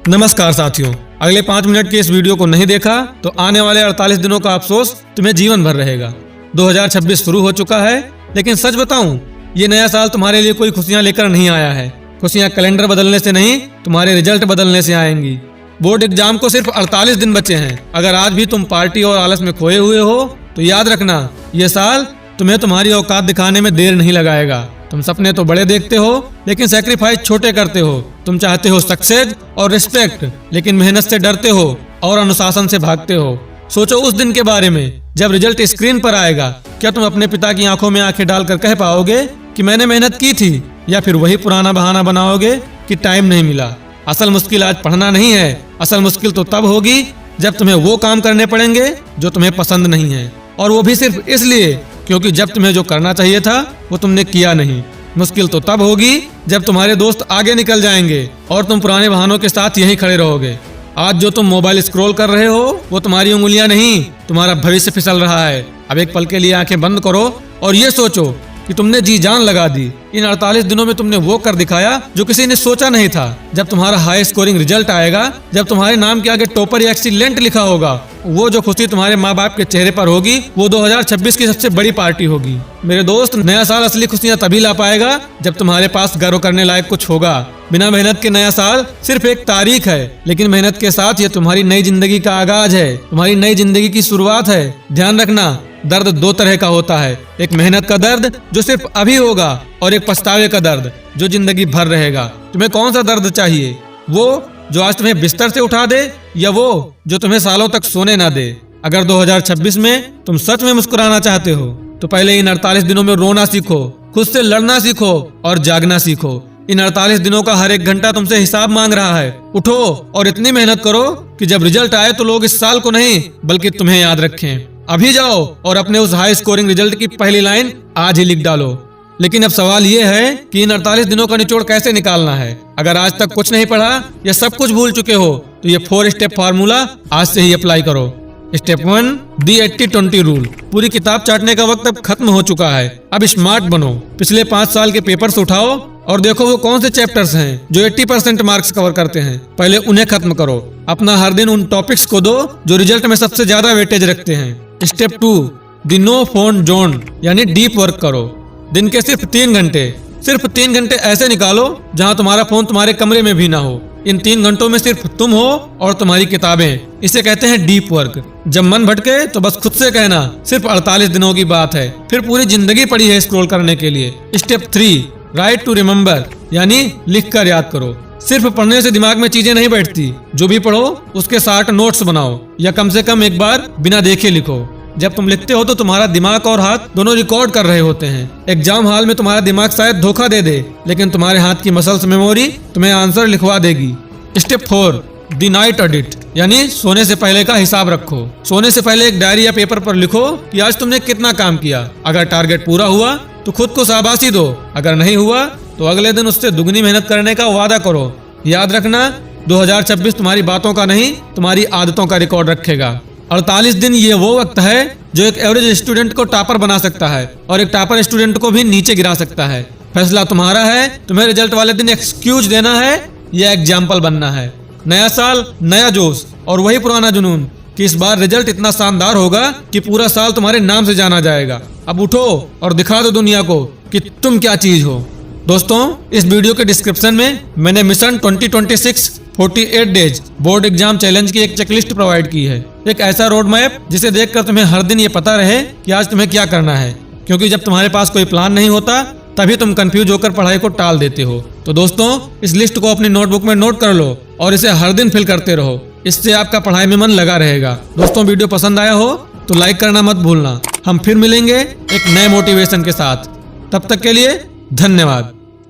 नमस्कार साथियों, अगले 5 मिनट के इस वीडियो को नहीं देखा तो आने वाले 48 दिनों का अफसोस तुम्हें जीवन भर रहेगा। 2026 शुरू हो चुका है, लेकिन सच बताऊं, ये नया साल तुम्हारे लिए कोई खुशियां लेकर नहीं आया है। खुशियां कैलेंडर बदलने से नहीं, तुम्हारे रिजल्ट बदलने से आएंगी। बोर्ड एग्जाम को सिर्फ 48 दिन बचे हैं। अगर आज भी तुम पार्टी और आलस में खोए हुए हो तो याद रखना, ये साल तुम्हें तुम्हारी औकात दिखाने में देर नहीं लगाएगा। तुम सपने तो बड़े देखते हो, लेकिन सैक्रिफाइस छोटे करते हो। तुम चाहते हो सक्सेस और रिस्पेक्ट, लेकिन मेहनत से डरते हो और अनुशासन से भागते हो। सोचो उस दिन के बारे में जब रिजल्ट स्क्रीन पर आएगा। क्या तुम अपने पिता की आंखों में आंखें डालकर कह पाओगे कि मैंने मेहनत की थी, या फिर वही पुराना बहाना बनाओगे कि टाइम नहीं मिला? असल मुश्किल आज पढ़ना नहीं है, असल मुश्किल तो तब होगी जब तुम्हें वो काम करने पड़ेंगे जो तुम्हें पसंद नहीं है, और वो भी सिर्फ इसलिए क्योंकि जब तुम्हें जो करना चाहिए था वो तुमने किया नहीं। मुश्किल तो तब होगी जब तुम्हारे दोस्त आगे निकल जाएंगे और तुम पुराने बहानों के साथ यहीं खड़े रहोगे। आज जो तुम मोबाइल स्क्रॉल कर रहे हो वो तुम्हारी उंगलियां नहीं, तुम्हारा भविष्य फिसल रहा है। अब एक पल के लिए आंखें बंद करो और ये सोचो कि तुमने जी जान लगा दी। इन 48 दिनों में तुमने वो कर दिखाया जो किसी ने सोचा नहीं था। जब तुम्हारा हाई स्कोरिंग रिजल्ट आएगा, जब तुम्हारे नाम के आगे टॉपर या एक्सीलेंट लिखा होगा, वो जो खुशी तुम्हारे माँ बाप के चेहरे पर होगी, वो 2026 की सबसे बड़ी पार्टी होगी। मेरे दोस्त, नया साल असली खुशियाँ तभी ला पाएगा जब तुम्हारे पास गर्व करने लायक कुछ होगा। बिना मेहनत के नया साल सिर्फ एक तारीख है, लेकिन मेहनत के साथ ये तुम्हारी नई जिंदगी का आगाज है, तुम्हारी नई जिंदगी की शुरुआत है। ध्यान रखना, दर्द 2 तरह का होता है। एक मेहनत का दर्द जो सिर्फ अभी होगा, और एक पछतावे का दर्द जो जिंदगी भर रहेगा। तुम्हें कौन सा दर्द चाहिए? वो जो आज तुम्हें बिस्तर से उठा दे, या वो जो तुम्हें सालों तक सोने ना दे? अगर 2026 में तुम सच में मुस्कुराना चाहते हो तो पहले इन 48 दिनों में रोना सीखो, खुद से लड़ना सीखो और जागना सीखो। इन 48 दिनों का हर एक घंटा तुमसे हिसाब मांग रहा है। उठो और इतनी मेहनत करो कि जब रिजल्ट आए तो लोग इस साल को नहीं बल्कि तुम्हें याद रखें। अभी जाओ और अपने उस हाई स्कोरिंग रिजल्ट की पहली लाइन आज ही लिख डालो। लेकिन अब सवाल ये है कि इन 48 दिनों का निचोड़ कैसे निकालना है। अगर आज तक कुछ नहीं पढ़ा या सब कुछ भूल चुके हो तो ये 4 स्टेप फार्मूला आज से ही अप्लाई करो। स्टेप 1, दी 80-20 रूल। पूरी किताब चाटने का वक्त अब खत्म हो चुका है। अब स्मार्ट बनो। पिछले 5 साल के पेपर्स उठाओ और देखो वो कौन से चैप्टर्स हैं जो 80% मार्क्स कवर करते हैं। पहले उन्हें खत्म करो। अपना हर दिन उन टॉपिक्स को दो जो रिजल्ट में सबसे ज्यादा वेटेज रखते हैं। स्टेप 2, दी नो फोन जोन, यानी डीप वर्क करो। दिन के सिर्फ 3 घंटे ऐसे निकालो जहां तुम्हारा फोन तुम्हारे कमरे में भी ना हो। इन 3 घंटों में सिर्फ तुम हो और तुम्हारी किताबें। इसे कहते हैं डीप वर्क। जब मन भटके तो बस खुद से कहना, सिर्फ 48 दिनों की बात है, फिर पूरी जिंदगी पड़ी है स्क्रॉल करने के लिए। स्टेप 3, राइट टू रिमेम्बर, यानी लिख कर याद करो। सिर्फ पढ़ने से दिमाग में चीजें नहीं बैठती। जो भी पढ़ो उसके 60 नोट्स बनाओ, या कम से कम एक बार बिना देखे लिखो। जब तुम लिखते हो तो तुम्हारा दिमाग और हाथ दोनों रिकॉर्ड कर रहे होते हैं। एग्जाम हॉल में तुम्हारा दिमाग शायद धोखा दे दे, लेकिन तुम्हारे हाथ की मसल्स मेमोरी तुम्हें आंसर लिखवा देगी। स्टेप 4, द नाइट ऑडिट, यानी सोने से पहले का हिसाब रखो। सोने से पहले एक डायरी या पेपर पर लिखो कि आज तुमने कितना काम किया। अगर टारगेट पूरा हुआ तो खुद को शाबाशी दो, अगर नहीं हुआ तो अगले दिन उससे दुगनी मेहनत करने का वादा करो। याद रखना, 2026 तुम्हारी बातों का नहीं, तुम्हारी आदतों का रिकॉर्ड रखेगा। 48 दिन ये वो वक्त है जो एक एवरेज स्टूडेंट को टॉपर बना सकता है और एक टॉपर स्टूडेंट को भी नीचे गिरा सकता है। फैसला तुम्हारा है। तुम्हें रिजल्ट वाले दिन एक्सक्यूज देना है या एग्जाम्पल बनना है। नया साल, नया जोश और वही पुराना जुनून कि इस बार रिजल्ट इतना शानदार होगा कि पूरा साल तुम्हारे नाम से जाना जाएगा। अब उठो और दिखा दो दुनिया को कि तुम क्या चीज हो। दोस्तों, इस वीडियो के डिस्क्रिप्शन में मैंने mission 2026 48 days board exam challenge की एक चेकलिस्ट प्रोवाइड की है। एक ऐसा रोड मैप जिसे देखकर तुम्हें हर दिन ये पता रहे कि आज तुम्हें क्या करना है, क्योंकि जब तुम्हारे पास कोई प्लान नहीं होता तभी तुम कंफ्यूज होकर पढ़ाई को टाल देते हो। तो दोस्तों, इस लिस्ट को अपनी नोटबुक में नोट कर लो और इसे हर दिन फिल करते रहो। इससे आपका पढ़ाई में मन लगा रहेगा। दोस्तों, वीडियो पसंद आया हो तो लाइक करना मत भूलना। हम फिर मिलेंगे एक नए मोटिवेशन के साथ। तब तक के लिए धन्यवाद।